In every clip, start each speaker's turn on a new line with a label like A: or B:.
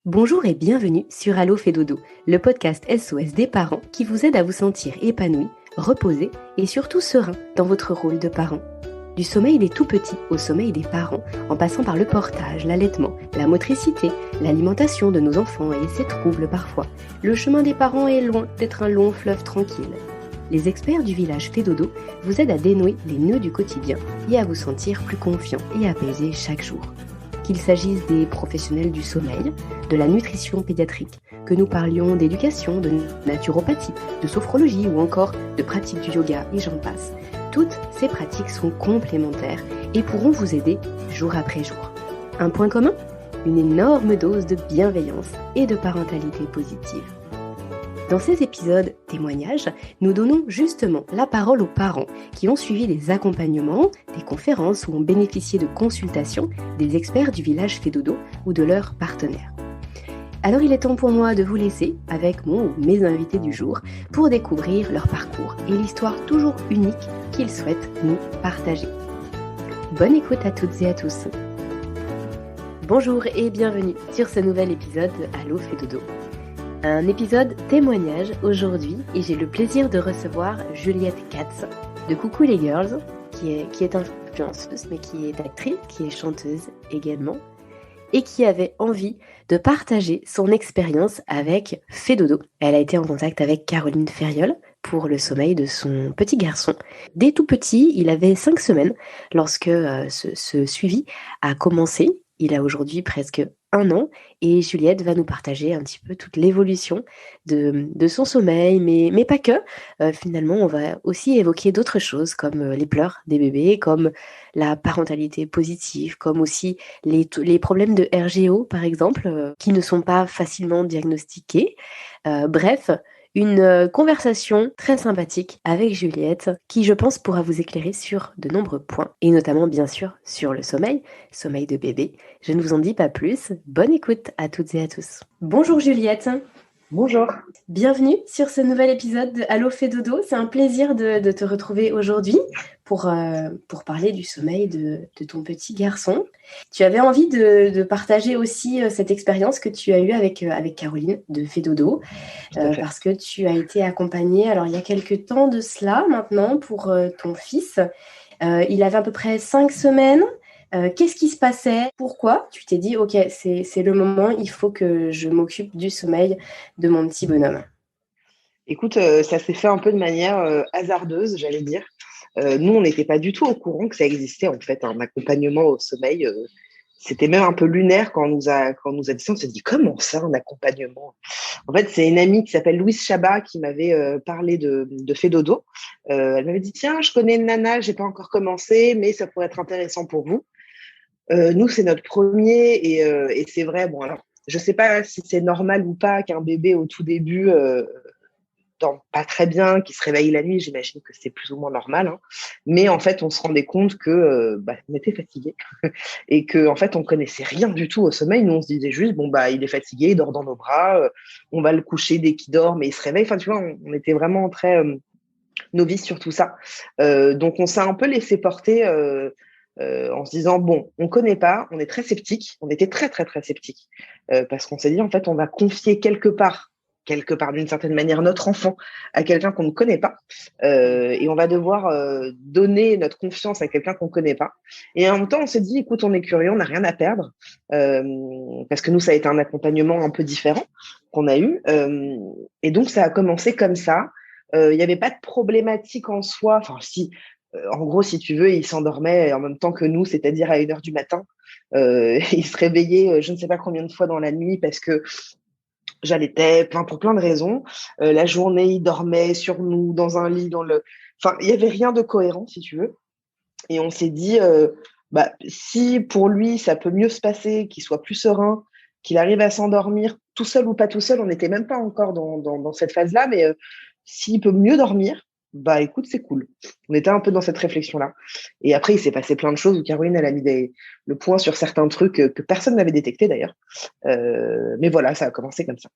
A: Bonjour et bienvenue sur Allo fait dodo, le podcast SOS des parents qui vous aide à vous sentir épanoui, reposé et surtout serein dans votre rôle de parent. Du sommeil des tout-petits au sommeil des parents, en passant par le portage, l'allaitement, la motricité, l'alimentation de nos enfants et ses troubles parfois, le chemin des parents est loin d'être un long fleuve tranquille. Les experts du village fait dodo vous aident à dénouer les nœuds du quotidien et à vous sentir plus confiant et apaisé chaque jour. Qu'il s'agisse des professionnels du sommeil, de la nutrition pédiatrique, que nous parlions d'éducation, de naturopathie, de sophrologie ou encore de pratique du yoga et j'en passe. Toutes ces pratiques sont complémentaires et pourront vous aider jour après jour. Un point commun ? Une énorme dose de bienveillance et de parentalité positive. Dans ces épisodes témoignages, nous donnons justement la parole aux parents qui ont suivi des accompagnements, des conférences ou ont bénéficié de consultations des experts du village fait dodo ou de leurs partenaires. Alors il est temps pour moi de vous laisser avec mon ou mes invités du jour pour découvrir leur parcours et l'histoire toujours unique qu'ils souhaitent nous partager. Bonne écoute à toutes et à tous. Bonjour et bienvenue sur ce nouvel épisode de Allo fait dodo. Un épisode témoignage aujourd'hui et j'ai le plaisir de recevoir Juliette Katz de Coucou les Girls qui est influenceuse mais qui est actrice, qui est chanteuse également et qui avait envie de partager son expérience avec fait dodo. Elle a été en contact avec Caroline Ferriol pour le sommeil de son petit garçon. Dès tout petit, il avait 5 semaines lorsque ce suivi a commencé. Il a aujourd'hui presque 1 an et Juliette va nous partager un petit peu toute l'évolution de son sommeil, mais pas que. Finalement, on va aussi évoquer d'autres choses comme les pleurs des bébés, comme la parentalité positive, comme aussi les problèmes de RGO, par exemple, qui ne sont pas facilement diagnostiqués. Bref, une conversation très sympathique avec Juliette qui, je pense, pourra vous éclairer sur de nombreux points et notamment, bien sûr, sur le sommeil de bébé. Je ne vous en dis pas plus. Bonne écoute à toutes et à tous. Bonjour Juliette.
B: Bonjour.
A: Bienvenue sur ce nouvel épisode de Allo fait dodo. C'est un plaisir de te retrouver aujourd'hui pour parler du sommeil de ton petit garçon. Tu avais envie de partager aussi cette expérience que tu as eue avec Caroline de fait dodo parce que tu as été accompagnée, alors il y a quelques temps de cela maintenant pour ton fils. Il avait à peu près 5 semaines. Qu'est-ce qui se passait ? Pourquoi tu t'es dit, ok, c'est le moment, il faut que je m'occupe du sommeil de mon petit bonhomme ?
B: Écoute, ça s'est fait un peu de manière hasardeuse, j'allais dire. Nous, on n'était pas du tout au courant que ça existait, en fait, un accompagnement au sommeil. C'était même un peu lunaire quand on nous a dit ça. On s'est dit, comment ça, un accompagnement ? En fait, c'est une amie qui s'appelle Louise Chabat qui m'avait parlé de fait dodo. Elle m'avait dit, tiens, je connais une nana, j'ai pas encore commencé, mais ça pourrait être intéressant pour vous. Nous, c'est notre premier et c'est vrai. Bon, alors, je sais pas si c'est normal ou pas qu'un bébé au tout début dort pas très bien, qui se réveille la nuit. J'imagine que c'est plus ou moins normal, hein. Mais en fait, on se rendait compte que on était fatigué et que en fait, on connaissait rien du tout au sommeil. Nous, on se disait juste bon il est fatigué, il dort dans nos bras, on va le coucher dès qu'il dort, mais il se réveille. Enfin, tu vois, on était vraiment très novices sur tout ça. Donc, on s'est un peu laissé porter. En se disant bon, on connaît pas, on est très sceptique, on était très très très sceptique parce qu'on s'est dit en fait on va confier quelque part d'une certaine manière notre enfant à quelqu'un qu'on ne connaît pas et on va devoir donner notre confiance à quelqu'un qu'on ne connaît pas. Et en même temps on s'est dit écoute, on est curieux, on n'a rien à perdre parce que nous ça a été un accompagnement un peu différent qu'on a eu et donc ça a commencé comme ça. Il n'y avait pas de problématique en soi, enfin si. En gros, si tu veux, il s'endormait en même temps que nous, c'est-à-dire à 1h du matin. Il se réveillait je ne sais pas combien de fois dans la nuit parce que j'allaitais, pour plein de raisons. La journée, il dormait sur nous, dans un lit, Enfin, il n'y avait rien de cohérent, si tu veux. Et on s'est dit, si pour lui, ça peut mieux se passer, qu'il soit plus serein, qu'il arrive à s'endormir, tout seul ou pas tout seul, on n'était même pas encore dans cette phase-là, mais s'il peut mieux dormir, écoute, c'est cool. On était un peu dans cette réflexion-là. Et après, il s'est passé plein de choses où Caroline, elle a mis le point sur certains trucs que personne n'avait détecté d'ailleurs. Mais voilà, ça a commencé comme ça.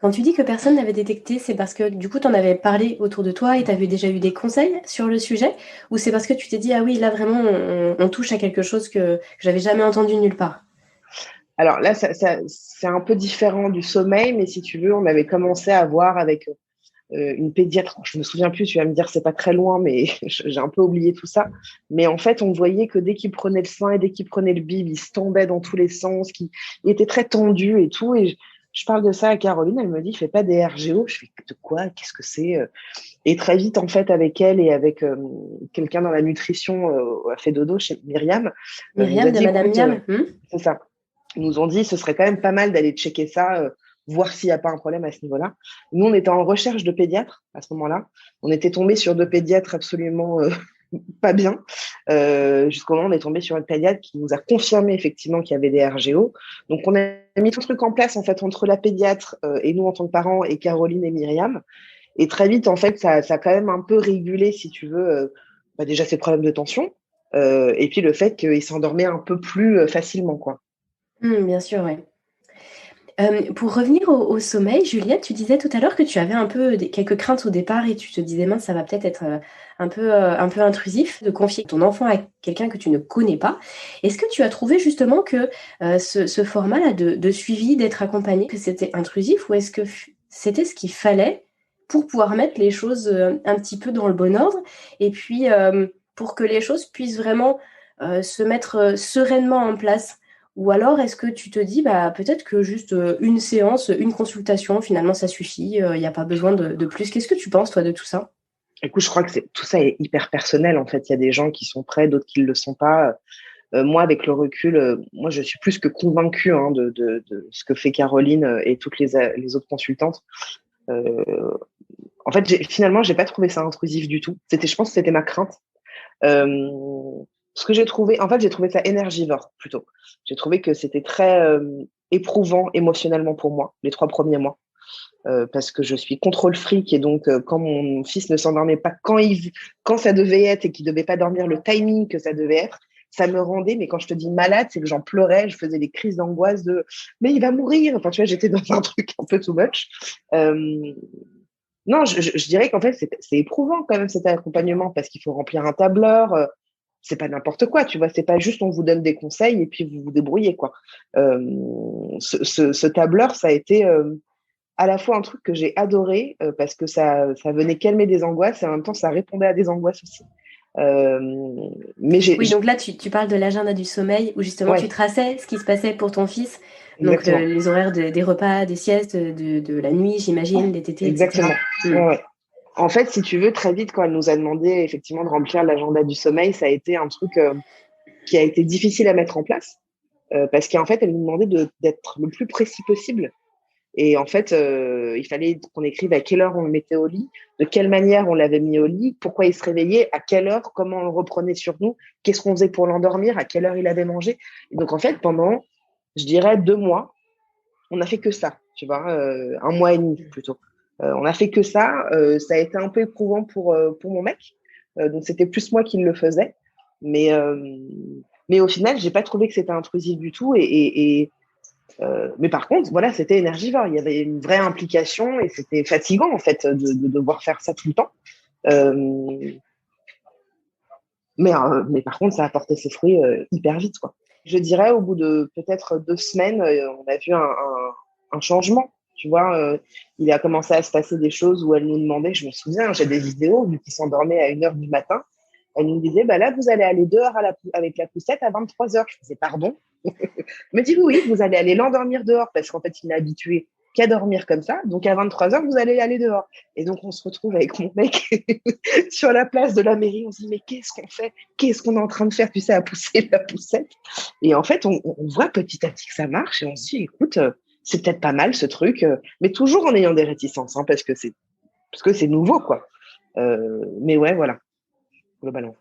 A: Quand tu dis que personne n'avait détecté, c'est parce que du coup, tu en avais parlé autour de toi et tu avais déjà eu des conseils sur le sujet ? Ou c'est parce que tu t'es dit, ah oui, là vraiment, on touche à quelque chose que j'avais jamais entendu nulle part ?
B: Alors là, c'est un peu différent du sommeil, mais si tu veux, on avait commencé à voir avec une pédiatre. Je me souviens plus, tu vas me dire, c'est pas très loin, mais j'ai un peu oublié tout ça. Mais en fait, on voyait que dès qu'il prenait le sein et dès qu'il prenait le bib, il se tendait dans tous les sens, il était très tendu et tout. Et je parle de ça à Caroline, elle me dit, fais pas des RGO. Je fais de quoi? Qu'est-ce que c'est? Et très vite, en fait, avec elle et avec quelqu'un dans la nutrition a fait dodo chez Myriam, nous a
A: Myriam de
B: dit,
A: Madame
B: écoute,
A: Miam.
B: c'est ça. Ils nous ont dit, ce serait quand même pas mal d'aller checker ça, voir s'il n'y a pas un problème à ce niveau-là. Nous, on était en recherche de pédiatre à ce moment-là. On était tombé sur deux pédiatres absolument pas bien. Jusqu'au moment où on est tombé sur une pédiatre qui nous a confirmé effectivement qu'il y avait des RGO. Donc, on a mis tout le truc en place, en fait, entre la pédiatre et nous en tant que parents et Caroline et Myriam. Et très vite, en fait, ça a quand même un peu régulé, si tu veux, déjà ces problèmes de tension. Et puis le fait qu'il s'endormait un peu plus facilement, quoi.
A: Bien sûr, ouais. Pour revenir au sommeil, Juliette, tu disais tout à l'heure que tu avais un peu quelques craintes au départ et tu te disais: «Mince, ça va peut-être être, un peu intrusif de confier ton enfant à quelqu'un que tu ne connais pas». Est-ce que tu as trouvé justement que, ce format-là de suivi, d'être accompagné, que c'était intrusif ou est-ce que c'était ce qu'il fallait pour pouvoir mettre les choses, un petit peu dans le bon ordre et puis, pour que les choses puissent vraiment, se mettre, sereinement en place? Ou alors est-ce que tu te dis: «Bah, peut-être que juste, une séance, une consultation, finalement ça suffit, il y a pas besoin de plus». Qu'est-ce que tu penses toi de tout ça?
B: Écoute, je crois que tout ça est hyper personnel. En fait, il y a des gens qui sont prêts, d'autres qui ne le sont pas. Moi, avec le recul, moi, je suis plus que convaincue hein, de ce que fait Caroline et toutes les autres consultantes. Euh, En fait, finalement, j'ai pas trouvé ça intrusif du tout. Je pense que c'était ma crainte. Euh, Ce que j'ai trouvé, en fait, j'ai trouvé ça énergivore plutôt. J'ai trouvé que c'était très éprouvant émotionnellement pour moi les 3 premiers mois. Parce que je suis contrôle fric et donc quand mon fils ne s'endormait pas quand ça devait être et qu'il devait pas dormir le timing que ça devait être, ça me rendait, mais quand je te dis malade, c'est que j'en pleurais, je faisais des crises d'angoisse de mais il va mourir. Enfin, tu vois, j'étais dans un truc un peu too much. Non, je dirais qu'en fait, c'est éprouvant quand même cet accompagnement parce qu'il faut remplir un tableur. C'est pas n'importe quoi, tu vois. C'est pas juste on vous donne des conseils et puis vous vous débrouillez, quoi. Euh, ce tableur, ça a été à la fois un truc que j'ai adoré parce que ça venait calmer des angoisses et en même temps, ça répondait à des angoisses aussi. Euh, mais
A: Oui, donc là tu parles de l'agenda du sommeil où justement tu
B: ouais,
A: traçais ce qui se passait pour ton fils, donc
B: exactement.
A: les horaires des repas, des siestes, de la nuit j'imagine, des tétés et cetera.
B: Exactement.
A: Mmh.
B: Ouais, ouais. En fait, si tu veux, très vite, quand elle nous a demandé effectivement de remplir l'agenda du sommeil, ça a été un truc qui a été difficile à mettre en place parce qu'en fait, elle nous demandait d'être le plus précis possible. Et en fait, il fallait qu'on écrive à quelle heure on le mettait au lit, de quelle manière on l'avait mis au lit, pourquoi il se réveillait, à quelle heure, comment on le reprenait sur nous, qu'est-ce qu'on faisait pour l'endormir, à quelle heure il avait mangé. Et donc, en fait, pendant, je dirais, 2 mois, on n'a fait que ça, tu vois, 1 mois et demi plutôt. On a fait que ça. Ça a été un peu éprouvant pour mon mec. Donc, c'était plus moi qui le faisais. Mais, euh, mais au final, j'ai pas trouvé que c'était intrusif du tout. Mais par contre, voilà, c'était énergivore. Il y avait une vraie implication et c'était fatigant, en fait, de devoir faire ça tout le temps. Euh, mais par contre, ça a porté ses fruits hyper vite, quoi. Je dirais, au bout de peut-être 2 semaines, on a vu un changement. Tu vois, il a commencé à se passer des choses où elle nous demandait, je me souviens, j'ai des vidéos, vu qu'il s'endormait à 1 heure du matin, elle nous disait, bah là, vous allez aller dehors avec la poussette à 23 heures. Je faisais, pardon. Me dit, oui, oui, vous allez aller l'endormir dehors, parce qu'en fait, il n'est habitué qu'à dormir comme ça. Donc, à 23 heures, vous allez aller dehors. Et donc, on se retrouve avec mon mec sur la place de la mairie. On se dit, mais qu'est-ce qu'on fait? Qu'est-ce qu'on est en train de faire, tu sais, à pousser la poussette? Et en fait, on voit petit à petit que ça marche et on se dit, écoute, c'est peut-être pas mal ce truc, mais toujours en ayant des réticences, hein, parce que c'est nouveau, quoi. Mais ouais, voilà, globalement.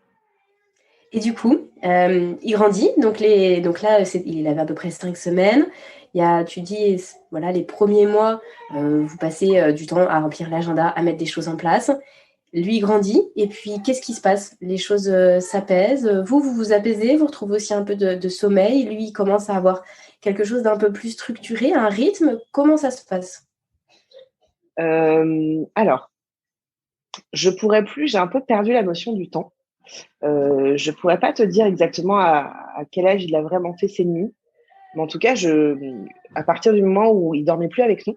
A: Et du coup, il grandit, donc là, il avait à peu près 5 semaines. Il y a, tu dis, voilà, les premiers mois, vous passez du temps à remplir l'agenda, à mettre des choses en place. Lui, il grandit, et puis qu'est-ce qui se passe? Les choses s'apaisent. Vous vous apaisez, vous retrouvez aussi un peu de sommeil. Lui, il commence à avoir quelque chose d'un peu plus structuré, un rythme. Comment ça se passe?
B: Alors, je pourrais plus, j'ai un peu perdu la notion du temps. Je pourrais pas te dire exactement à quel âge il a vraiment fait ses nuits. Mais en tout cas, à partir du moment où il dormait plus avec nous,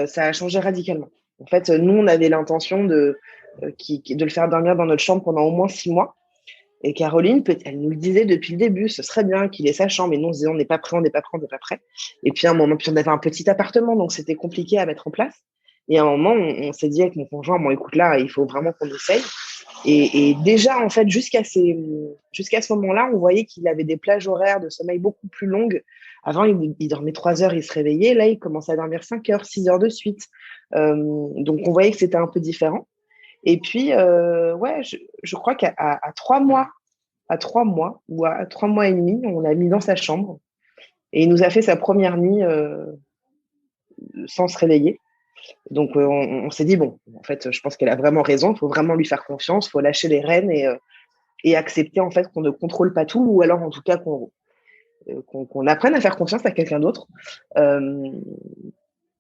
B: ça a changé radicalement. En fait, nous, on avait l'intention de le faire dormir dans notre chambre pendant au moins 6 mois. Et Caroline, elle nous le disait depuis le début, ce serait bien qu'il ait sa chambre. Et nous, on se disait, on n'est pas prêt, on n'est pas prêt, on n'est pas prêt. Et puis, à un moment, puis on avait un petit appartement, donc c'était compliqué à mettre en place. Et à un moment, on s'est dit avec mon conjoint, bon, écoute, là, il faut vraiment qu'on essaye. Et déjà, en fait, jusqu'à ce moment-là, on voyait qu'il avait des plages horaires de sommeil beaucoup plus longues. Avant, il dormait 3 heures, il se réveillait. Là, il commençait à dormir 5 heures, 6 heures de suite. Donc, on voyait que c'était un peu différent. Et puis, ouais, je crois qu'à 3 mois, ou à 3 mois et demi, on l'a mis dans sa chambre. Et il nous a fait sa première nuit sans se réveiller. Donc, on s'est dit, bon, en fait, je pense qu'elle a vraiment raison. Il faut vraiment lui faire confiance. Il faut lâcher les rênes et accepter, en fait, qu'on ne contrôle pas tout. Ou alors, en tout cas, qu'on apprenne à faire confiance à quelqu'un d'autre.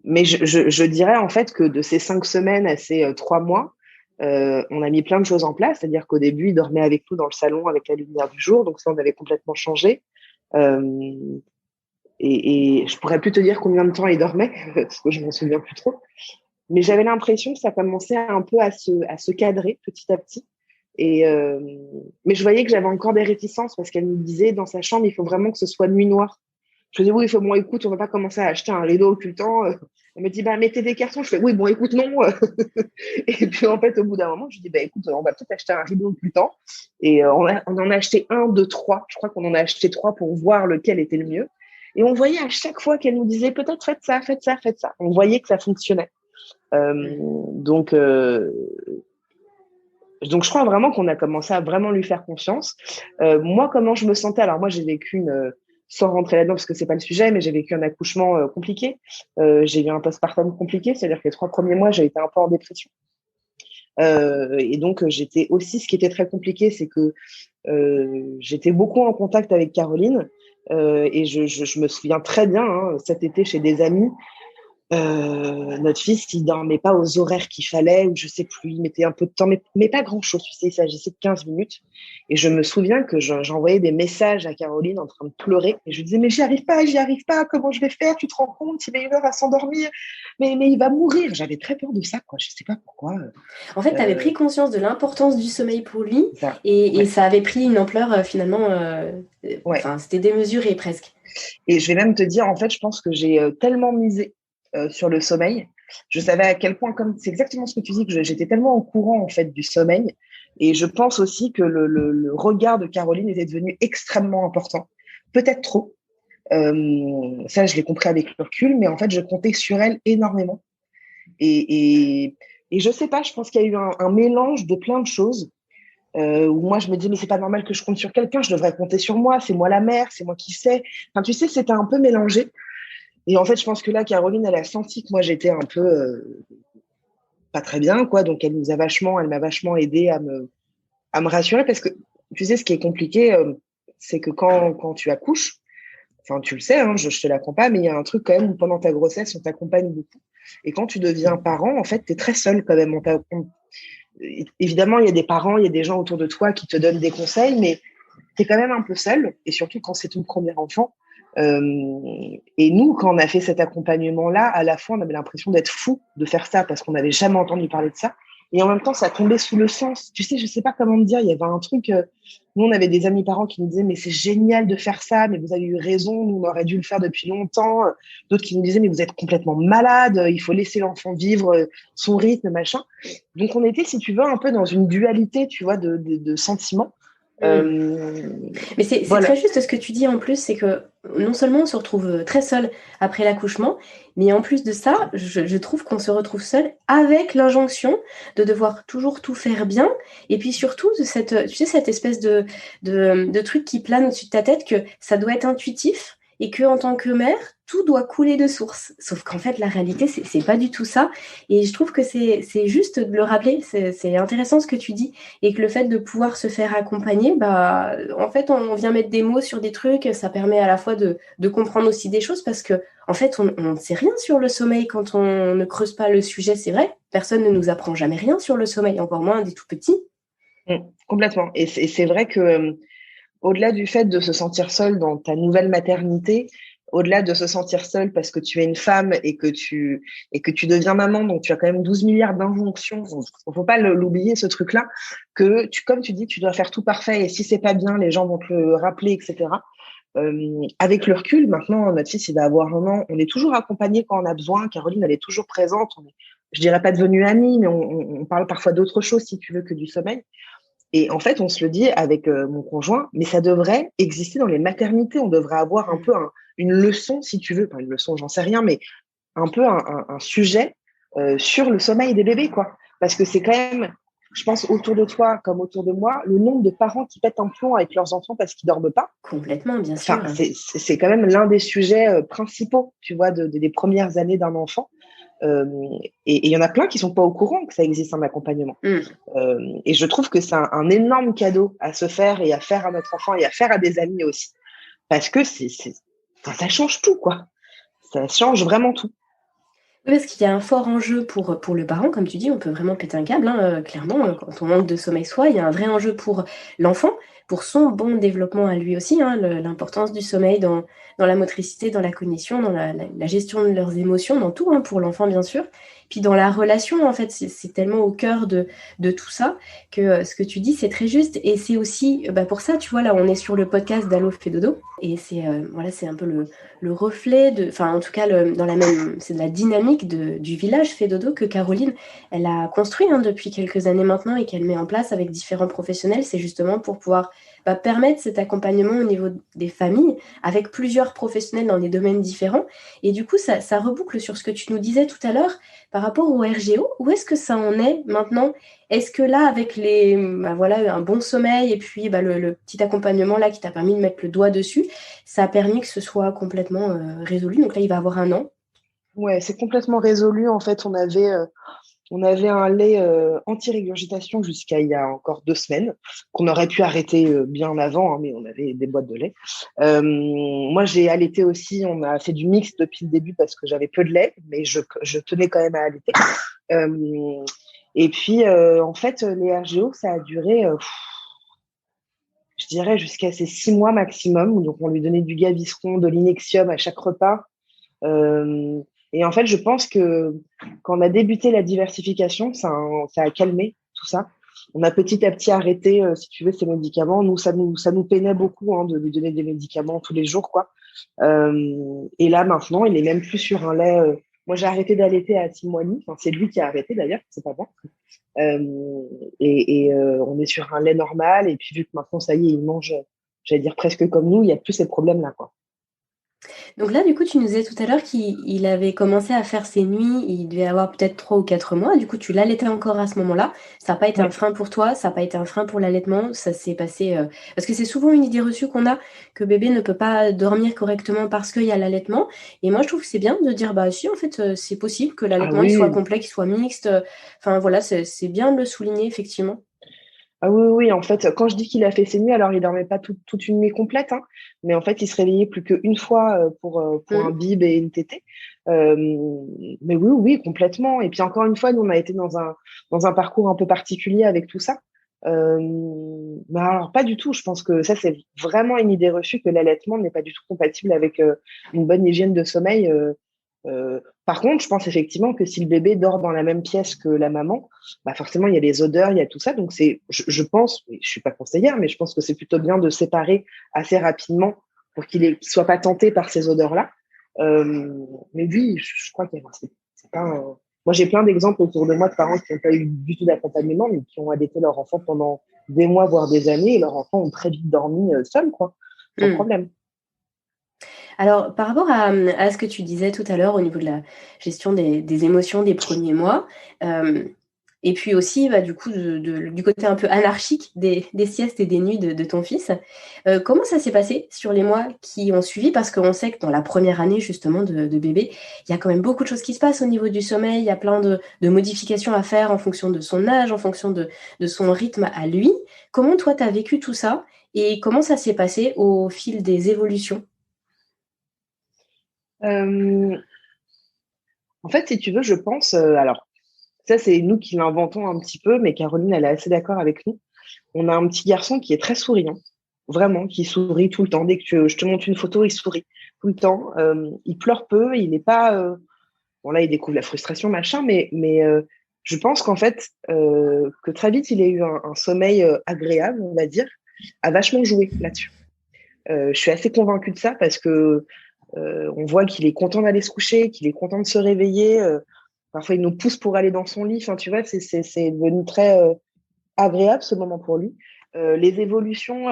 B: Mais je dirais, en fait, que de ces 5 semaines à ces 3 mois, on a mis plein de choses en place. C'est-à-dire qu'au début, il dormait avec nous dans le salon avec la lumière du jour. Donc, ça, on avait complètement changé. Et je pourrais plus te dire combien de temps il dormait, parce que je m'en souviens plus trop. Mais j'avais l'impression que ça commençait un peu à se cadrer petit à petit. Mais je voyais que j'avais encore des réticences parce qu'elle me disait dans sa chambre, il faut vraiment que ce soit nuit noire. Je disais, oui, il faut, bon, écoute, on va pas commencer à acheter un rideau occultant. Elle me dit, bah, mettez des cartons. Je fais, oui, bon, écoute, non. Et puis, en fait, au bout d'un moment, je dis, bah, écoute, on va peut-être acheter un rideau occultant. Et on en a acheté 1, 2, 3. Je crois qu'on en a acheté 3 pour voir lequel était le mieux. Et on voyait à chaque fois qu'elle nous disait, peut-être faites ça, faites ça, faites ça. On voyait que ça fonctionnait. Donc, je crois vraiment qu'on a commencé à vraiment lui faire confiance. Moi, comment je me sentais? Alors, moi, j'ai vécu sans rentrer là-dedans parce que c'est pas le sujet, mais j'ai vécu un accouchement compliqué. J'ai eu un postpartum compliqué, c'est-à-dire que les 3 premiers mois, j'ai été un peu en dépression. Et donc, j'étais aussi, ce qui était très compliqué, c'est que j'étais beaucoup en contact avec Caroline. Et je me souviens très bien, hein, cet été chez des amis, notre fils, il dormait pas aux horaires qu'il fallait, ou je sais plus, il mettait un peu de temps, mais pas grand-chose, tu sais, il s'agissait de 15 minutes. Et je me souviens que j'envoyais des messages à Caroline en train de pleurer, et je lui disais, mais j'y arrive pas, comment je vais faire, tu te rends compte, il met 1 heure à s'endormir, mais il va mourir. J'avais très peur de ça, quoi, je sais pas pourquoi.
A: En fait, tu avais pris conscience de l'importance du sommeil pour lui,
B: Ça,
A: et
B: ouais.
A: ça avait pris une ampleur finalement,
B: Ouais.
A: enfin, c'était démesuré presque.
B: Et je vais même te dire, en fait, je pense que j'ai tellement misé sur le sommeil. Je savais à quel point, comme c'est exactement ce que tu dis, que j'étais tellement au courant en fait du sommeil. Et je pense aussi que le regard de Caroline était devenu extrêmement important. Peut-être trop. Ça, je l'ai compris avec le recul, mais en fait, je comptais sur elle énormément. Et je sais pas, je pense qu'il y a eu un mélange de plein de choses. Où moi, je me dis, mais c'est pas normal que je compte sur quelqu'un, je devrais compter sur moi, c'est moi la mère, c'est moi qui sais. Enfin, tu sais, c'était un peu mélangé. Et en fait, je pense que là, Caroline, elle a senti que moi, j'étais un peu pas très bien, quoi. Donc, elle m'a vachement aidé à me rassurer parce que, tu sais, ce qui est compliqué, c'est que quand tu accouches, enfin, tu le sais, hein, je te l'apprends pas, mais il y a un truc quand même où pendant ta grossesse, on t'accompagne beaucoup. Et quand tu deviens parent, en fait, tu es très seul quand même. Évidemment, il y a des parents, il y a des gens autour de toi qui te donnent des conseils, mais tu es quand même un peu seul, et surtout quand c'est ton premier enfant. Et nous, quand on a fait cet accompagnement-là, à la fois, on avait l'impression d'être fou de faire ça parce qu'on n'avait jamais entendu parler de ça. Et en même temps, ça tombait sous le sens. Tu sais, je sais pas comment te dire. Il y avait un truc. Nous, on avait des amis parents qui nous disaient, mais c'est génial de faire ça, mais vous avez eu raison, nous, on aurait dû le faire depuis longtemps. D'autres qui nous disaient, mais vous êtes complètement malade, il faut laisser l'enfant vivre son rythme, machin. Donc, on était, si tu veux, un peu dans une dualité, tu vois, de sentiments.
A: Mais c'est
B: Voilà.
A: très juste ce que tu dis en plus, c'est que non seulement on se retrouve très seul après l'accouchement, mais en plus de ça, je trouve qu'on se retrouve seul avec l'injonction de devoir toujours tout faire bien, et puis surtout de tu sais, cette espèce de truc qui plane au-dessus de ta tête, que ça doit être intuitif, et que en tant que mère, tout doit couler de source. Sauf qu'en fait, la réalité, c'est pas du tout ça. Et je trouve que c'est juste de le rappeler. C'est intéressant ce que tu dis. Et que le fait de pouvoir se faire accompagner, bah, en fait, on vient mettre des mots sur des trucs. Ça permet à la fois de comprendre aussi des choses parce que, en fait, on ne sait rien sur le sommeil quand on ne creuse pas le sujet. C'est vrai. Personne ne nous apprend jamais rien sur le sommeil, encore moins des tout petits.
B: Complètement. Et c'est vrai que au-delà du fait de se sentir seule dans ta nouvelle maternité, au-delà de se sentir seule parce que tu es une femme et que tu deviens maman, donc tu as quand même 12 milliards d'injonctions. Il faut pas l'oublier, ce truc-là, que comme tu dis, tu dois faire tout parfait et si c'est pas bien, les gens vont te le rappeler, etc. Avec le recul, maintenant, notre fils, il va avoir 1 an. On est toujours accompagné quand on a besoin. Caroline, elle est toujours présente. Je dirais pas devenue amie, mais on parle parfois d'autre chose, si tu veux, que du sommeil. Et en fait, on se le dit avec mon conjoint, mais ça devrait exister dans les maternités. On devrait avoir un peu une leçon, si tu veux, pas une leçon, j'en sais rien, mais un peu un sujet sur le sommeil des bébés, quoi. Parce que c'est quand même, je pense, autour de toi comme autour de moi, le nombre de parents qui pètent un plomb avec leurs enfants parce qu'ils dorment pas.
A: Complètement, bien sûr.
B: Enfin, c'est quand même l'un des sujets principaux, tu vois, des premières années d'un enfant. Euh, et il y en a plein qui sont pas au courant que ça existe un accompagnement. Et je trouve que c'est un énorme cadeau à se faire et à faire à notre enfant et à faire à des amis aussi. Parce que enfin, ça change tout, quoi. Ça change vraiment tout.
A: Oui, parce qu'il y a un fort enjeu pour le parent, comme tu dis, on peut vraiment péter un câble, hein, clairement, quand on manque de sommeil soi, il y a un vrai enjeu pour l'enfant, pour son bon développement à lui aussi, hein, l'importance du sommeil dans la motricité, dans la cognition, dans la gestion de leurs émotions, dans tout, hein, pour l'enfant bien sûr. Puis dans la relation, en fait, c'est tellement au cœur de tout ça que ce que tu dis, c'est très juste. Et c'est aussi pour ça, tu vois, là, on est sur le podcast d'Allo fait dodo. Et voilà, c'est un peu le reflet enfin en tout cas c'est de la dynamique du village fait dodo que Caroline, elle a construit, hein, depuis quelques années maintenant et qu'elle met en place avec différents professionnels. C'est justement pour pouvoir permettre cet accompagnement au niveau des familles avec plusieurs professionnels dans des domaines différents. Et du coup, ça reboucle sur ce que tu nous disais tout à l'heure par rapport au RGO. Où est-ce que ça en est maintenant? Est-ce que là, avec voilà, un bon sommeil et puis le petit accompagnement là qui t'a permis de mettre le doigt dessus, ça a permis que ce soit complètement résolu. Donc là, il va avoir 1 an.
B: Ouais, c'est complètement résolu. En fait, on avait un lait anti-régurgitation jusqu'à il y a encore 2 semaines, qu'on aurait pu arrêter bien avant, hein, mais on avait des boîtes de lait. Moi, j'ai allaité aussi. On a fait du mix depuis le début parce que j'avais peu de lait, mais je tenais quand même à allaiter. Et puis, en fait, les RGO, ça a duré, je dirais, jusqu'à ces 6 mois maximum. Donc, on lui donnait du Gaviscon, de l'Inexium à chaque repas. Euh, et en fait, je pense que quand on a débuté la diversification, ça a calmé tout ça. On a petit à petit arrêté, si tu veux, ces médicaments. Nous, ça nous peinait beaucoup, hein, de lui donner des médicaments tous les jours, quoi. Et là, maintenant, il est même plus sur un lait. Moi, j'ai arrêté d'allaiter à 6 mois et demi. Enfin, c'est lui qui a arrêté d'ailleurs, c'est pas moi. On est sur un lait normal. Et puis, vu que maintenant, ça y est, il mange, j'allais dire presque comme nous, il n'y a plus ces problèmes-là, quoi.
A: Donc là, du coup, tu nous disais tout à l'heure qu'il avait commencé à faire ses nuits, il devait avoir peut-être 3 ou 4 mois. Du coup, tu l'allaitais encore à ce moment-là. Ça n'a pas été un
B: Ouais.
A: frein pour toi, ça n'a pas été un frein pour l'allaitement. Ça s'est passé. Parce que c'est souvent une idée reçue qu'on a que bébé ne peut pas dormir correctement parce qu'il y a l'allaitement. Et moi, je trouve que c'est bien de dire, bah si, en fait, c'est possible que
B: Ah
A: l'allaitement il soit
B: oui,
A: complet, qu'il soit mixte. Enfin, voilà, c'est bien de le souligner, effectivement.
B: ah oui, oui, en fait, quand je dis qu'il a fait ses nuits, alors il dormait pas toute une nuit complète, hein, mais en fait, il se réveillait plus qu'une fois pour un
A: Mhm.
B: bib et une tétée. Euh, mais oui, oui, complètement. Et puis encore une fois, nous, on a été dans un parcours un peu particulier avec tout ça. Euh, mais alors, pas du tout. Je pense que ça, c'est vraiment une idée reçue que l'allaitement n'est pas du tout compatible avec une bonne hygiène de sommeil. Par contre, je pense effectivement que si le bébé dort dans la même pièce que la maman, bah forcément, il y a les odeurs, il y a tout ça. Donc, je pense, je suis pas conseillère, mais je pense que c'est plutôt bien de séparer assez rapidement pour qu'il soit pas tenté par ces odeurs-là. Mais oui, je crois que c'est pas moi, j'ai plein d'exemples autour de moi de parents qui n'ont pas eu du tout d'accompagnement, mais qui ont allaité leur enfant pendant des mois, voire des années, et leurs enfants ont très vite dormi seuls, quoi, sans
A: Mhm.
B: problème.
A: Alors, par rapport à ce que tu disais tout à l'heure au niveau de la gestion des émotions des premiers mois, euh, et puis aussi du coup du côté un peu anarchique des siestes et des nuits de ton fils, comment ça s'est passé sur les mois qui ont suivi? Parce qu'on sait que dans la première année justement de bébé, il y a quand même beaucoup de choses qui se passent au niveau du sommeil, il y a plein de modifications à faire en fonction de son âge, en fonction de son rythme à lui. Comment toi, tu as vécu tout ça et comment ça s'est passé au fil des évolutions?
B: Euh, En fait, si tu veux, je pense, alors, ça, c'est nous qui l'inventons un petit peu, mais Caroline, elle est assez d'accord avec nous. On a un petit garçon qui est très souriant. vraiment, qui sourit tout le temps. Dès que je te montre une photo, il sourit tout le temps. Il pleure peu, il n'est pas... bon, là, il découvre la frustration, machin, mais je pense qu'en fait, que très vite, il a eu un sommeil agréable, on va dire, a vachement joué là-dessus. Je suis assez convaincue de ça parce que on voit qu'il est content d'aller se coucher, qu'il est content de se réveiller. Parfois, il nous pousse pour aller dans son lit. Enfin, tu vois, c'est devenu très agréable ce moment pour lui. Les évolutions,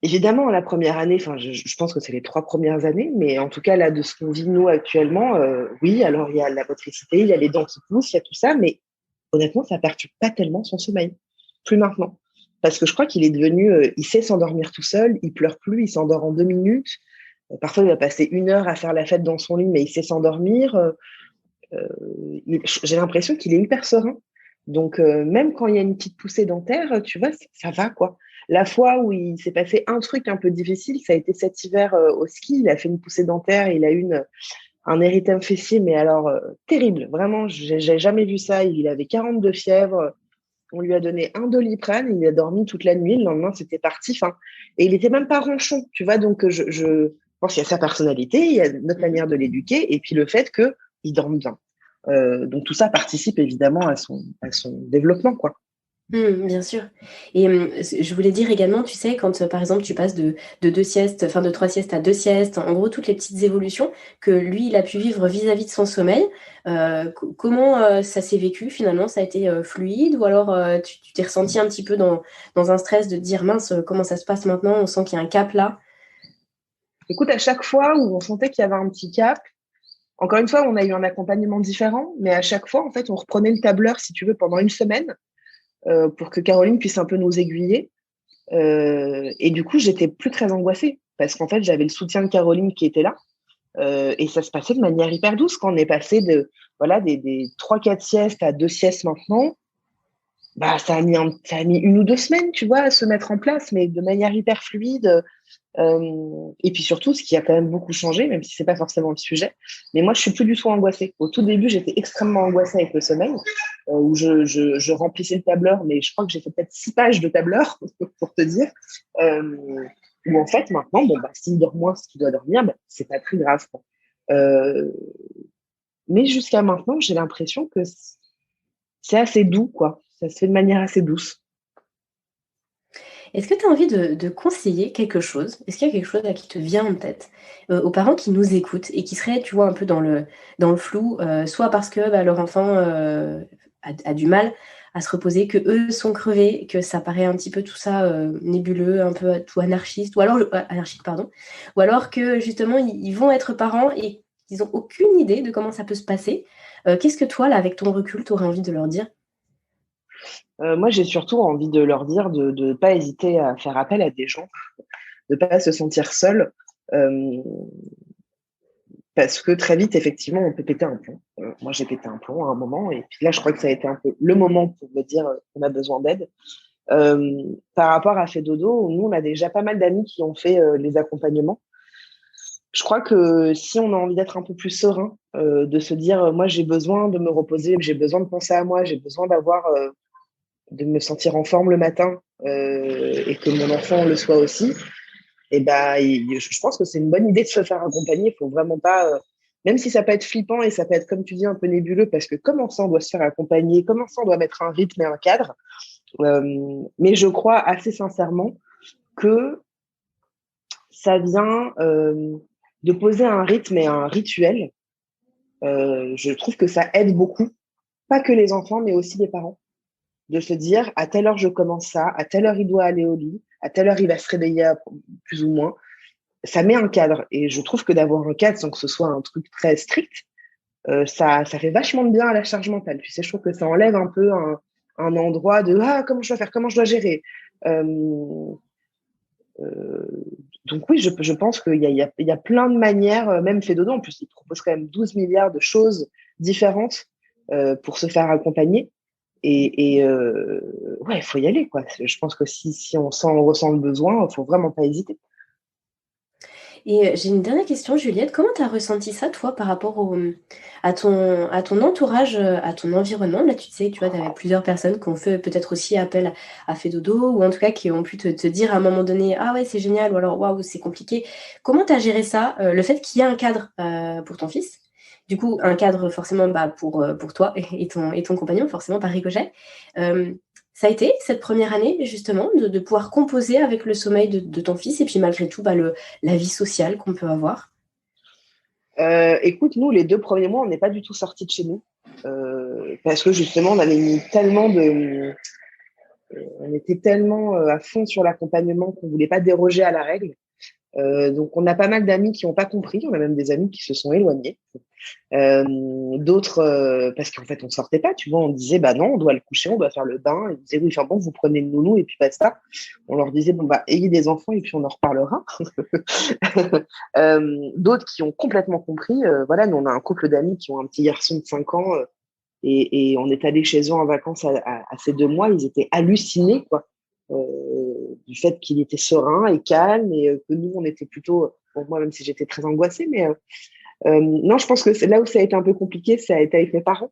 B: évidemment, la première année, enfin, je pense que c'est les 3 premières années, mais en tout cas, là, de ce qu'on vit nous actuellement, oui, alors il y a la motricité, il y a les dents qui poussent, il y a tout ça, mais honnêtement, ça perturbe pas tellement son sommeil. Plus maintenant. Parce que je crois qu'il est devenu, il sait s'endormir tout seul, il pleure plus, il s'endort en 2 minutes. Parfois, il va passer 1 heure à faire la fête dans son lit, mais il sait s'endormir. J'ai l'impression qu'il est hyper serein. Donc, même quand il y a une petite poussée dentaire, tu vois, ça va, quoi. La fois où il s'est passé un truc un peu difficile, ça a été cet hiver au ski. Il a fait une poussée dentaire, il a eu un érythème fessier, mais alors terrible. Vraiment, j'ai jamais vu ça. Il avait 42 fièvres. On lui a donné un Doliprane, il a dormi toute la nuit. Le lendemain, c'était parti. Enfin, et il était même pas ronchon, tu vois. Donc, je pense qu'il y a sa personnalité, il y a notre manière de l'éduquer, et puis le fait qu'il dorme bien. Donc, tout ça participe évidemment à son développement, quoi.
A: Bien sûr. Et je voulais dire également, tu sais, quand par exemple tu passes de 2 siestes, enfin de 3 siestes à 2 siestes, en gros toutes les petites évolutions que lui il a pu vivre vis-à-vis de son sommeil, comment ça s'est vécu finalement? Ça a été fluide ou alors tu t'es ressenti un petit peu dans un stress de te dire mince, comment ça se passe maintenant? On sent qu'il y a un cap là.
B: Écoute, à chaque fois où on sentait qu'il y avait un petit cap, encore une fois, on a eu un accompagnement différent, mais à chaque fois, en fait, on reprenait le tableur, si tu veux, pendant une semaine pour que Caroline puisse un peu nous aiguiller. Et du coup, j'étais plus très angoissée parce qu'en fait, j'avais le soutien de Caroline qui était là. Et ça se passait de manière hyper douce quand on est passé voilà, des 3-4 siestes à 2 siestes maintenant. Bah, ça a mis 1 ou 2 semaines, tu vois, à se mettre en place, mais de manière hyper fluide. Et puis surtout, ce qui a quand même beaucoup changé, même si c'est pas forcément le sujet, mais moi, je suis plus du tout angoissée. Au tout début, j'étais extrêmement angoissée avec le sommeil, où je remplissais le tableur, mais je crois que j'ai fait peut-être 6 pages de tableur, pour te dire. Euh, Où en fait, maintenant, bon, bah, s'il dort moins ce qu'il doit dormir, bah, c'est pas très grave, quoi. Euh, mais jusqu'à maintenant, j'ai l'impression que c'est assez doux, quoi. Ça se fait de manière assez douce.
A: Est-ce que tu as envie de conseiller quelque chose? Est-ce qu'il y a quelque chose là qui te vient en tête, aux parents qui nous écoutent et qui seraient, tu vois, un peu dans le flou, soit parce que, bah, leur enfant, a du mal à se reposer, qu'eux sont crevés, que ça paraît un petit peu tout ça, nébuleux, un peu tout anarchiste, ou alors anarchique, pardon, ou alors que justement ils vont être parents et qu'ils ont aucune idée de comment ça peut se passer. Qu'est-ce que toi, là, avec ton recul, tu aurais envie de leur dire?
B: Moi, j'ai surtout envie de leur dire de ne pas hésiter à faire appel à des gens, de ne pas se sentir seul. Euh, Parce que très vite, effectivement, on peut péter un plomb. Moi, j'ai pété un plomb à un moment, et puis là, je crois que ça a été un peu le moment pour me dire qu'on a besoin d'aide. Par rapport à Fedodo, nous, on a déjà pas mal d'amis qui ont fait les accompagnements. Je crois que si on a envie d'être un peu plus serein, de se dire, moi, j'ai besoin de me reposer, j'ai besoin de penser à moi, j'ai besoin de me sentir en forme le matin, et que mon enfant le soit aussi, et ben, je pense que c'est une bonne idée de se faire accompagner. Il faut vraiment pas, même si ça peut être flippant et ça peut être, comme tu dis, un peu nébuleux, parce que comment ça on doit se faire accompagner, comment ça on doit mettre un rythme et un cadre. Mais je crois assez sincèrement que ça vient de poser un rythme et un rituel. Je trouve que ça aide beaucoup, pas que les enfants, mais aussi les parents, de se dire à telle heure je commence ça, à telle heure il doit aller au lit, à telle heure il va se réveiller plus ou moins. Ça met un cadre. Et je trouve que d'avoir un cadre sans que ce soit un truc très strict, ça fait vachement de bien à la charge mentale. Tu sais, je trouve que ça enlève un peu un endroit de comment je dois faire, comment je dois gérer. Euh, euh, donc oui, je pense qu'il y a plein de manières, même Fedodo, en plus, il propose quand même 12 milliards de choses différentes pour se faire accompagner. Et ouais, il faut y aller, quoi. Je pense que si on ressent le besoin, il ne faut vraiment pas hésiter.
A: Et j'ai une dernière question, Juliette. Comment tu as ressenti ça, toi, par rapport à ton entourage, à ton environnement? Là, tu sais, tu vois, tu avais plusieurs personnes qui ont fait peut-être aussi appel à Fedodo, ou en tout cas qui ont pu te dire à un moment donné, ah ouais, c'est génial, ou alors, waouh, c'est compliqué. Comment tu as géré ça, le fait qu'il y ait un cadre pour ton fils? Du coup, un cadre forcément bah, pour toi et ton compagnon, forcément par ricochet. Euh, Ça a été cette première année, justement, de pouvoir composer avec le sommeil de ton fils et puis malgré tout, bah, la vie sociale qu'on peut avoir.
B: Écoute, nous, les 2 premiers mois, on n'est pas du tout sortis de chez nous. Parce que justement, on avait mis tellement de. On était tellement à fond sur l'accompagnement qu'on voulait pas déroger à la règle. Donc, on a pas mal d'amis qui n'ont pas compris. On a même des amis qui se sont éloignés. D'autres, parce qu'en fait, on sortait pas, tu vois, on disait, bah non, on doit le coucher, on doit faire le bain. Ils disaient, oui, enfin bon, vous prenez le nounou et puis basta. On leur disait, bon, bah, ayez des enfants et puis on en reparlera. D'autres qui ont complètement compris, voilà, nous, on a un couple d'amis qui ont un petit garçon de 5 ans et on est allé chez eux en vacances à ces 2 mois, ils étaient hallucinés, quoi, du fait qu'il était serein et calme et que nous, on était plutôt, bon, moi, même si j'étais très angoissée, mais non, je pense que c'est là où ça a été un peu compliqué, ça a été avec mes parents,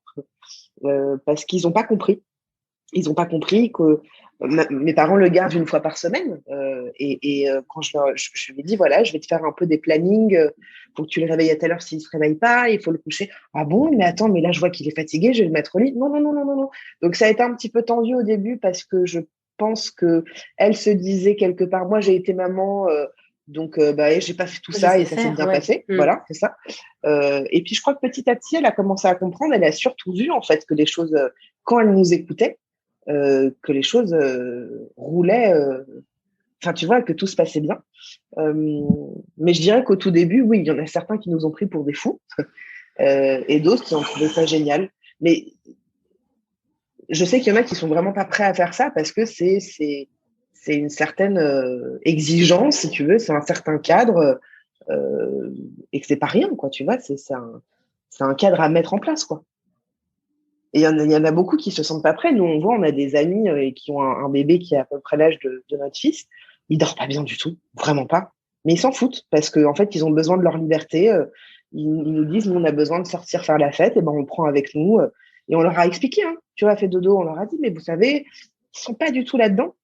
B: parce qu'ils n'ont pas compris. Ils n'ont pas compris que mes parents le gardent une fois par semaine. Quand je lui ai dit, voilà, je vais te faire un peu des plannings, faut que tu le réveilles à telle heure s'il ne se réveille pas, il faut le coucher. Ah bon, mais attends, mais là, je vois qu'il est fatigué, je vais le mettre au lit. Non, non, non, non, non, non. Donc, ça a été un petit peu tendu au début parce que je pense que elle se disait quelque part, moi, j'ai été maman, donc, bah, j'ai pas fait tout
A: Je
B: ça et
A: sais
B: ça s'est
A: faire,
B: bien
A: ouais.
B: passé. Voilà, c'est ça. Et puis, je crois que petit à petit, elle a commencé à comprendre. Elle a surtout vu, en fait, que les choses, quand elle nous écoutait, que les choses roulaient, enfin, tu vois, que tout se passait bien. Mais je dirais qu'au tout début, oui, il y en a certains qui nous ont pris pour des fous et d'autres qui ont trouvé ça génial. Mais je sais qu'il y en a qui sont vraiment pas prêts à faire ça parce que c'est une certaine exigence, si tu veux, c'est un certain cadre et que c'est pas rien, quoi, tu vois, c'est un cadre à mettre en place, quoi. Et il y en a beaucoup qui se sentent pas prêts. Nous, on voit, on a des amis qui ont un bébé qui a à peu près l'âge de notre fils. Ils dorment pas bien du tout, vraiment pas. Mais ils s'en foutent parce qu'en fait, ils ont besoin de leur liberté. Ils nous disent, nous, on a besoin de sortir faire la fête, et ben on prend avec nous. Et on leur a expliqué, hein, tu vois, fait dodo, on leur a dit, mais vous savez, ils sont pas du tout là-dedans.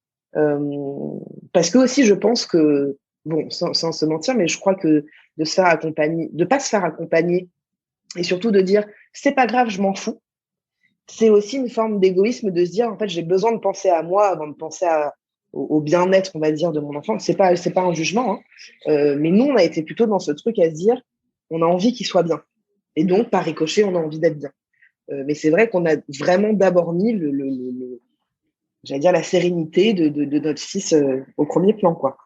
B: Parce que aussi, je pense que, bon, sans se mentir, mais je crois que de se faire accompagner, de pas se faire accompagner, et surtout de dire, c'est pas grave, je m'en fous, c'est aussi une forme d'égoïsme de se dire, en fait, j'ai besoin de penser à moi avant de penser au bien-être, on va dire, de mon enfant. C'est pas un jugement, hein. Mais nous, on a été plutôt dans ce truc à se dire, on a envie qu'il soit bien. Et donc, par ricochet, on a envie d'être bien. Mais c'est vrai qu'on a vraiment d'abord mis j'allais dire, la sérénité de notre fils au premier plan, quoi.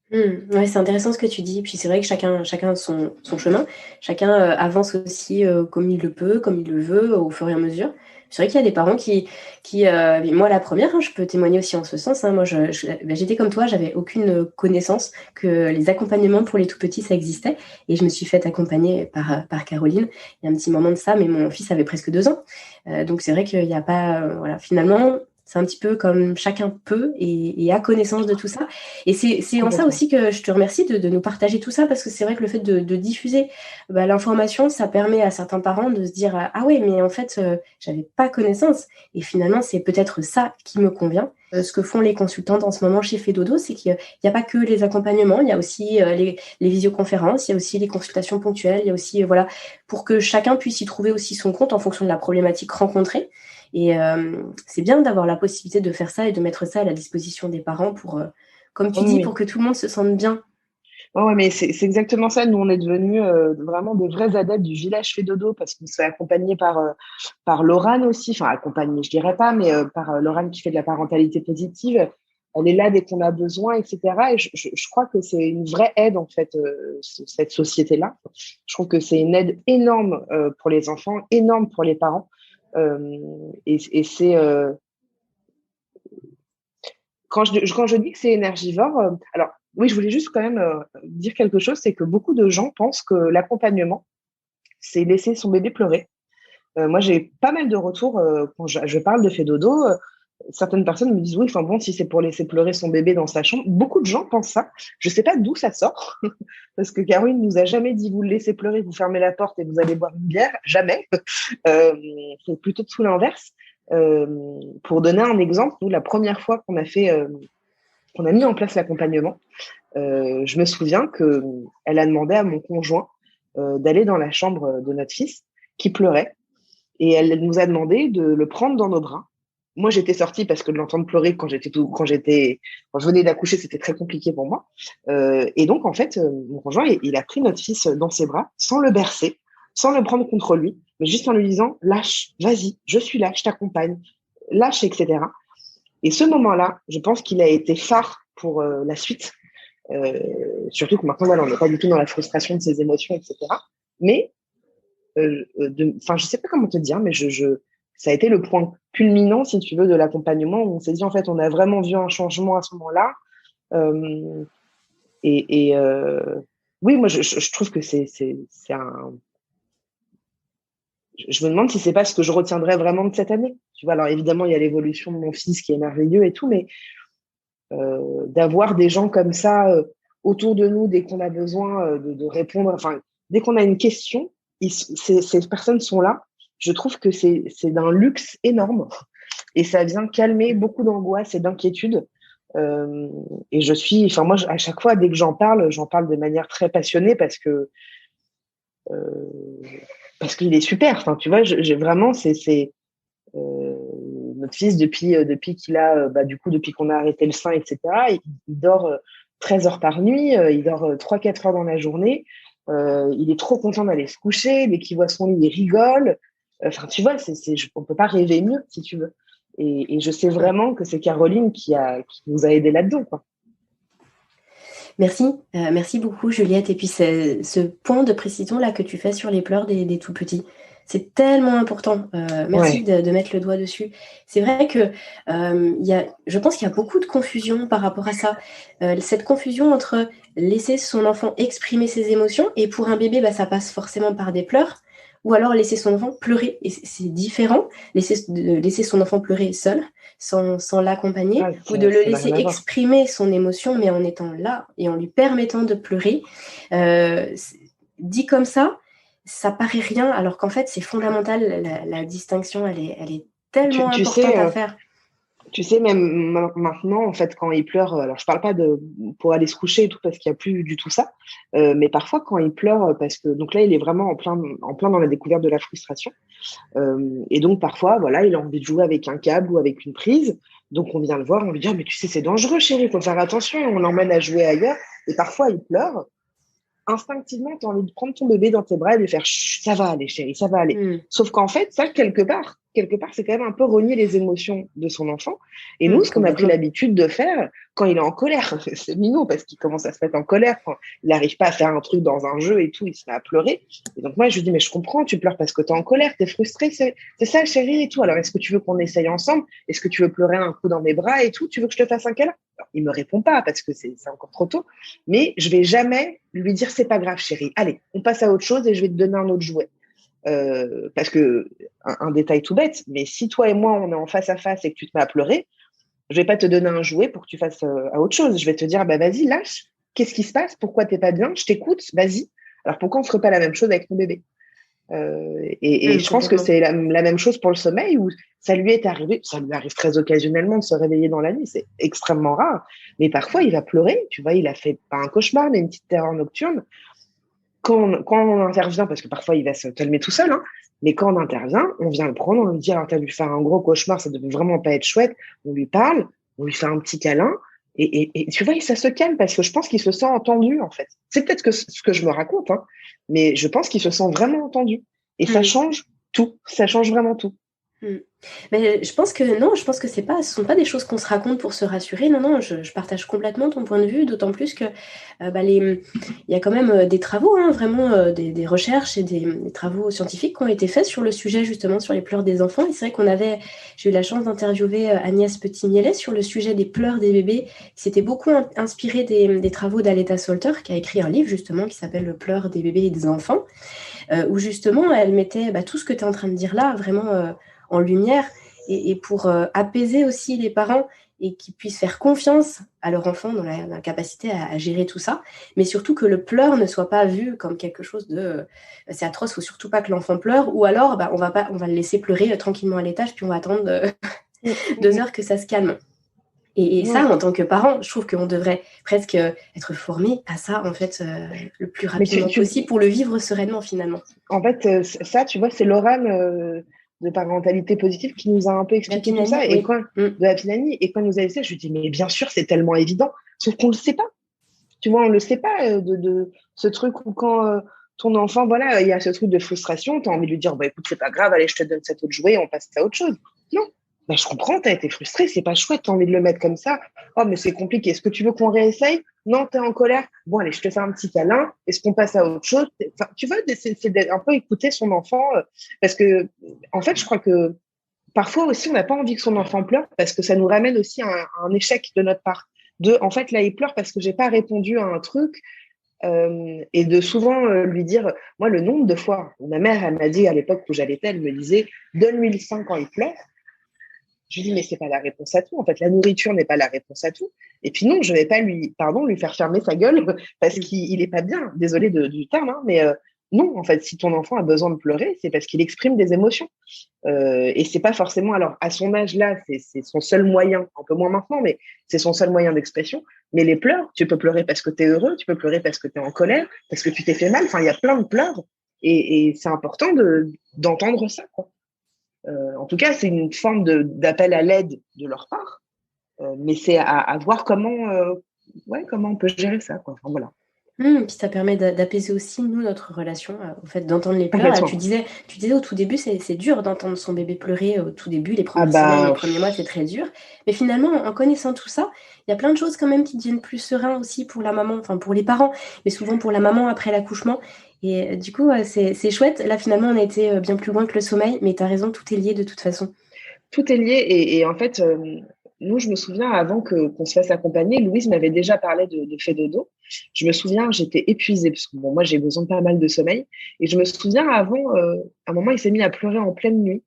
A: Ouais, c'est intéressant ce que tu dis. Puis c'est vrai que chacun a son chemin. Chacun avance aussi comme il le peut, comme il le veut, au fur et à mesure. C'est vrai qu'il y a des parents qui moi la première, hein, je peux témoigner aussi en ce sens. Hein, moi, ben, j'étais comme toi, j'avais aucune connaissance que les accompagnements pour les tout petits ça existait, et je me suis faite accompagner par Caroline. Il y a un petit moment de ça, mais mon fils avait presque 2 ans, donc c'est vrai qu'il n'y a pas, voilà, finalement. C'est un petit peu comme chacun peut et a connaissance de tout ça. Et c'est en ça
B: Complètement.
A: aussi que je te remercie de nous partager tout ça, parce que c'est vrai que le fait de diffuser bah, l'information, ça permet à certains parents de se dire ah ouais, mais en fait, j'avais pas connaissance. Et finalement, c'est peut-être ça qui me convient. Ce que font les consultantes en ce moment chez Fedodo, c'est qu'il n'y a pas que les accompagnements, il y a aussi les visioconférences, il y a aussi les consultations ponctuelles, il y a aussi, voilà, pour que chacun puisse y trouver aussi son compte en fonction de la problématique rencontrée. Et c'est bien d'avoir la possibilité de faire ça et de mettre ça à la disposition des parents pour, comme tu
B: Oui,
A: dis,
B: oui.
A: pour que tout le monde se sente bien.
B: Ouais, ouais, mais c'est exactement ça. Nous, on est devenus vraiment des vrais adeptes du village fait dodo parce qu'on se fait accompagner par Laurane aussi. Enfin, accompagner, je dirais pas, mais par Laurane qui fait de la parentalité positive. Elle est là dès qu'on a besoin, etc. Et je crois que c'est une vraie aide, en fait, cette société-là. Je trouve que c'est une aide énorme pour les enfants, énorme pour les parents. Euh, et c'est quand je dis que c'est énergivore, alors oui, je voulais juste quand même dire quelque chose, c'est que beaucoup de gens pensent que l'accompagnement, c'est laisser son bébé pleurer. Moi, j'ai pas mal de retours quand je parle de fait dodo. certaines personnes me disent oui, enfin bon, si c'est pour laisser pleurer son bébé dans sa chambre, beaucoup de gens pensent ça. Je sais pas d'où ça sort, parce que Caroline nous a jamais dit vous le laissez pleurer, vous fermez la porte et vous allez boire une bière, jamais. C'est plutôt tout l'inverse. Pour donner un exemple, nous, la première fois qu'on a mis en place l'accompagnement, je me souviens qu'elle a demandé à mon conjoint d'aller dans la chambre de notre fils qui pleurait et elle nous a demandé de le prendre dans nos bras. Moi, j'étais sortie parce que de l'entendre pleurer quand je venais d'accoucher, c'était très compliqué pour moi. Et donc, en fait, mon conjoint, il a pris notre fils dans ses bras sans le bercer, sans le prendre contre lui, mais juste en lui disant, lâche, vas-y, je suis là, je t'accompagne, lâche, etc. Et ce moment-là, je pense qu'il a été phare pour la suite. Surtout que maintenant, voilà, on n'est pas du tout dans la frustration de ses émotions, etc. Mais, je sais pas comment te dire, mais ça a été le point culminant, si tu veux, de l'accompagnement où on s'est dit, en fait, on a vraiment vu un changement à ce moment-là. Euh, oui, moi, je trouve que c'est un. Je me demande si c'est pas ce que je retiendrai vraiment de cette année. Tu vois, alors évidemment, il y a l'évolution de mon fils qui est merveilleux et tout, mais d'avoir des gens comme ça autour de nous dès qu'on a besoin de répondre, enfin, dès qu'on a une question, ces personnes sont là. Je trouve que c'est d'un luxe énorme et ça vient calmer beaucoup d'angoisse et d'inquiétude. Et moi, à chaque fois, dès que j'en parle de manière très passionnée parce qu'il est super. Enfin, tu vois, j'ai vraiment, notre fils depuis qu'il a, depuis qu'on a arrêté le sein, etc. Il dort 13 heures par nuit, il dort 3-4 heures dans la journée. Il est trop content d'aller se coucher. Dès qu'il voit son lit, il rigole. Enfin, tu vois, on peut pas rêver mieux, si tu veux. Et je sais vraiment que c'est Caroline qui nous a aidés là-dedans, quoi.
A: Merci beaucoup Juliette. Et puis ce point de précision là que tu fais sur les pleurs des tout petits, c'est tellement important. Merci
B: Ouais.
A: de mettre le doigt dessus. C'est vrai que je pense qu'il y a beaucoup de confusion par rapport à ça. Cette confusion entre laisser son enfant exprimer ses émotions et pour un bébé, ça passe forcément par des pleurs. Ou alors laisser son enfant pleurer. Et c'est différent, laisser son enfant pleurer seul, sans l'accompagner, ou de le
B: Ça n'a
A: laisser
B: rien à voir.
A: exprimer son émotion, mais en étant là et en lui permettant de pleurer. Dit comme ça paraît rien, alors qu'en fait, c'est fondamental. La distinction, elle est tellement
B: Tu
A: importante à
B: sais,
A: faire.
B: Tu sais, même maintenant, en fait, quand il pleure, alors je parle pas pour aller se coucher et tout, parce qu'il n'y a plus du tout ça, mais parfois quand il pleure, parce que, donc là, il est vraiment en plein dans la découverte de la frustration. Et donc, parfois, voilà, il a envie de jouer avec un câble ou avec une prise. Donc, on vient le voir, on lui dit, ah, mais tu sais, c'est dangereux, chérie, il faut faire attention, on l'emmène à jouer ailleurs. Et parfois, il pleure. Instinctivement, tu as envie de prendre ton bébé dans tes bras et de lui faire chut, ça va aller, chérie, ça va aller. Sauf qu'en fait, ça, quelque part, c'est quand même un peu renier les émotions de son enfant. Et nous, ce qu'on a pris
A: Complètement.
B: l'habitude de faire quand il est en colère, c'est mignon parce qu'il commence à se mettre en colère quand il n'arrive pas à faire un truc dans un jeu et tout, il se met à pleurer. Et donc, moi, je lui dis, mais je comprends, tu pleures parce que tu es en colère, tu es frustré, c'est ça, chérie, et tout. Alors, est-ce que tu veux qu'on essaye ensemble? Est-ce que tu veux pleurer un coup dans mes bras et tout? Tu veux que je te fasse un câlin? Alors, il me répond pas parce que c'est encore trop tôt. Mais je vais jamais lui dire c'est pas grave, chérie. Allez, on passe à autre chose et je vais te donner un autre jouet. Parce que un détail tout bête, mais si toi et moi on est en face à face et que tu te mets à pleurer, je vais pas te donner un jouet pour que tu fasses à autre chose. Je vais te dire bah vas-y, lâche. Qu'est-ce qui se passe? Pourquoi t'es pas bien? Je t'écoute. Vas-y. Alors pourquoi on ferait pas la même chose avec ton bébé? Et je pense que
A: Complètement.
B: c'est la même chose pour le sommeil où ça lui arrive très occasionnellement de se réveiller dans la nuit, c'est extrêmement rare. Mais parfois, il va pleurer, tu vois, il a fait pas un cauchemar, mais une petite terreur nocturne. Quand on intervient, parce que parfois il va se calmer tout seul, hein, mais quand on intervient, on vient le prendre, on lui dit alors t'as dû faire un gros cauchemar, ça devait vraiment pas être chouette. On lui parle, on lui fait un petit câlin, et tu vois, ça se calme parce que je pense qu'il se sent entendu en fait. C'est peut-être ce que je me raconte, hein, mais je pense qu'il se sent vraiment entendu. Et ça change tout, ça change vraiment tout.
A: Mais je pense que non, je pense que ce sont pas des choses qu'on se raconte pour se rassurer. Non, non, je partage complètement ton point de vue, d'autant plus que il y a quand même des travaux, hein, vraiment des recherches et des travaux scientifiques qui ont été faits sur le sujet, justement, sur les pleurs des enfants. Et c'est vrai j'ai eu la chance d'interviewer Agnès Petit-Mielet sur le sujet des pleurs des bébés, qui s'était beaucoup inspiré des travaux d'Aletta Solter, qui a écrit un livre, justement, qui s'appelle Le pleur des bébés et des enfants, où justement, elle mettait tout ce que tu es en train de dire là, vraiment en lumière. et pour apaiser aussi les parents et qu'ils puissent faire confiance à leur enfant dans la capacité à gérer tout ça, mais surtout que le pleur ne soit pas vu comme quelque chose de c'est atroce, il faut surtout pas que l'enfant pleure, ou alors on va le laisser pleurer tranquillement à l'étage, puis on va attendre 2 heures que ça se calme. Et ça, en tant que parent, je trouve qu'on devrait presque être formé à ça, en fait, le plus rapidement possible pour le vivre sereinement, finalement.
B: En fait, ça, tu vois, c'est l'oral de parentalité positive qui nous a un peu expliqué tout ça. Et de la Pinani, et quand il nous a dit ça, je lui dis, mais bien sûr, c'est tellement évident, sauf qu'on ne le sait pas. Tu vois, on ne le sait pas de ce truc où quand ton enfant, voilà, il y a ce truc de frustration, tu as envie de lui dire, bah, écoute, c'est pas grave, allez, je te donne cet autre jouet, on passe à autre chose. Non. Bah, je comprends, tu as été frustré, c'est pas chouette, tu as envie de le mettre comme ça. Oh, mais c'est compliqué. Est-ce que tu veux qu'on réessaye? Non, tu es en colère. Bon, allez, je te fais un petit câlin. Est-ce qu'on passe à autre chose? Enfin, tu vois, c'est un peu écouter son enfant. Parce que, en fait, je crois que parfois aussi, on n'a pas envie que son enfant pleure parce que ça nous ramène aussi à un échec de notre part. En fait, là, il pleure parce que j'ai pas répondu à un truc. Et de souvent lui dire, moi, le nombre de fois où ma mère, elle m'a dit à l'époque où j'allaitais, elle me disait, donne-lui le sein quand il pleure. Je lui dis, mais c'est pas la réponse à tout. En fait, la nourriture n'est pas la réponse à tout. Et puis non, je vais pas lui faire fermer sa gueule parce qu'il est pas bien. Désolée du terme, hein, mais non, en fait, si ton enfant a besoin de pleurer, c'est parce qu'il exprime des émotions. Et c'est pas forcément, alors à son âge là, c'est son seul moyen, un peu moins maintenant, mais c'est son seul moyen d'expression. Mais les pleurs, tu peux pleurer parce que tu es heureux, tu peux pleurer parce que tu es en colère, parce que tu t'es fait mal. Enfin, il y a plein de pleurs. Et c'est important d'entendre ça, quoi. En tout cas, c'est une forme d'appel à l'aide de leur part, mais c'est à voir comment on peut gérer ça, quoi. Enfin, voilà.
A: Puis ça permet d'apaiser aussi, nous, notre relation, au fait d'entendre les pleurs. Là, tu disais au tout début, c'est dur d'entendre son bébé pleurer au tout début, les premières semaines, les premiers mois, c'est très dur. Mais finalement, en connaissant tout ça, il y a plein de choses quand même qui deviennent plus sereins aussi pour la maman, enfin pour les parents, mais souvent pour la maman après l'accouchement. Et du coup, c'est chouette. Là, finalement, on a été bien plus loin que le sommeil, mais tu as raison, tout est lié de toute façon.
B: Tout est lié. Et en fait, nous, je me souviens, avant qu'on se fasse accompagner, Louise m'avait déjà parlé de Fedodo. Je me souviens, j'étais épuisée, parce que bon, moi, j'ai besoin de pas mal de sommeil. Et je me souviens, avant, à un moment, il s'est mis à pleurer en pleine nuit.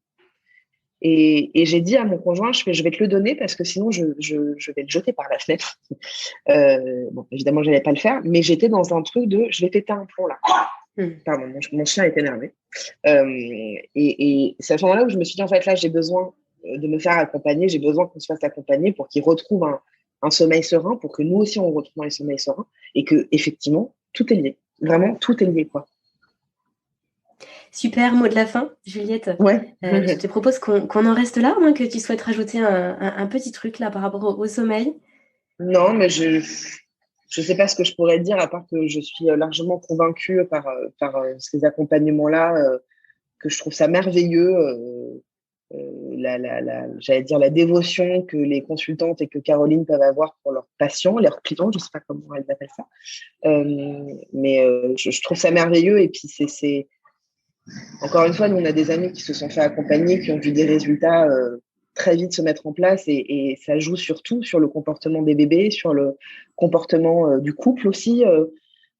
B: Et j'ai dit à mon conjoint, je vais te le donner parce que sinon, je vais le jeter par la fenêtre. Bon, évidemment, je n'allais pas le faire, mais j'étais dans un truc de, je vais péter un plomb là. Pardon, mon chien est énervé. Et c'est à ce moment-là où je me suis dit, en fait, là, j'ai besoin de me faire accompagner, j'ai besoin qu'on se fasse accompagner pour qu'il retrouve un sommeil serein, pour que nous aussi, on retrouve un sommeil serein, et que effectivement, tout est lié. Vraiment, tout est lié, quoi.
A: Super, mot de la fin, Juliette.
B: Ouais.
A: Je te propose qu'on en reste là, à moins que tu souhaites rajouter un petit truc là par rapport au sommeil.
B: Non, mais je sais pas ce que je pourrais dire, à part que je suis largement convaincue par ces accompagnements-là, que je trouve ça merveilleux. J'allais dire la dévotion que les consultantes et que Caroline peuvent avoir pour leurs patients, leurs clients, je sais pas comment elles appellent ça. Mais je trouve ça merveilleux. Et puis, c'est encore une fois, nous, on a des amis qui se sont fait accompagner, qui ont vu des résultats très vite se mettre en place et ça joue surtout sur le comportement des bébés, sur le comportement du couple aussi.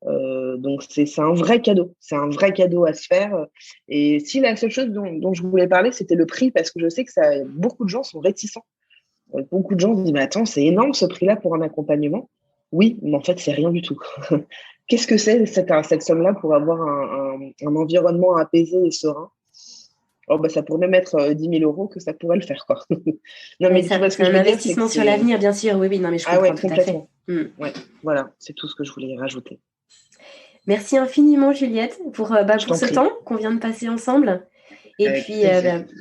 B: Donc, c'est un vrai cadeau. C'est un vrai cadeau à se faire. Et si la seule chose dont je voulais parler, c'était le prix, parce que je sais que beaucoup de gens sont réticents. Beaucoup de gens se disent, mais attends, c'est énorme ce prix-là pour un accompagnement. Oui, mais en fait, c'est rien du tout. Qu'est-ce que c'est cette somme-là pour avoir un environnement apaisé et serein? Oh, bah, ça pourrait même être 10 000 euros que ça pourrait le faire, quoi.
A: Non, mais c'est un investissement sur l'avenir, bien sûr. Oui, non, mais je comprends tout à fait.
B: Ouais, voilà, c'est tout ce que je voulais rajouter.
A: Merci infiniment, Juliette, pour ce temps qu'on vient de passer ensemble. Et puis,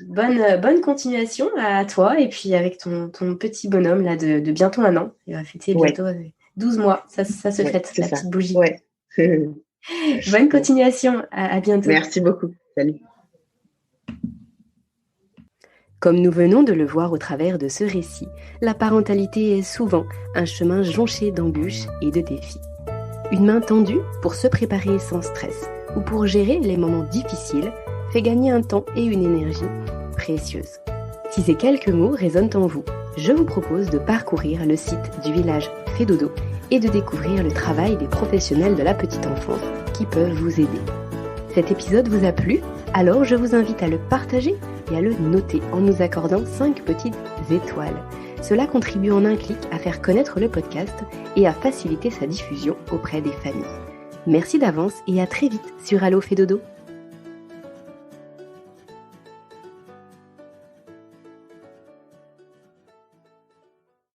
A: bonne continuation à toi. Et puis, avec ton petit bonhomme là, de bientôt 1 an. Il va fêter bientôt 12 mois. Ça se fête, la petite bougie.
B: Ouais.
A: Bonne continuation. À bientôt.
B: Merci beaucoup. Salut.
A: Comme nous venons de le voir au travers de ce récit, la parentalité est souvent un chemin jonché d'embûches et de défis. Une main tendue pour se préparer sans stress ou pour gérer les moments difficiles fait gagner un temps et une énergie précieuses. Si ces quelques mots résonnent en vous, je vous propose de parcourir le site du village Fedodo et de découvrir le travail des professionnels de la petite enfance qui peuvent vous aider. Cet épisode vous a plu? Alors je vous invite à le partager et à le noter en nous accordant 5 petites étoiles. Cela contribue en un clic à faire connaître le podcast et à faciliter sa diffusion auprès des familles. Merci d'avance et à très vite sur Allo fait dodo.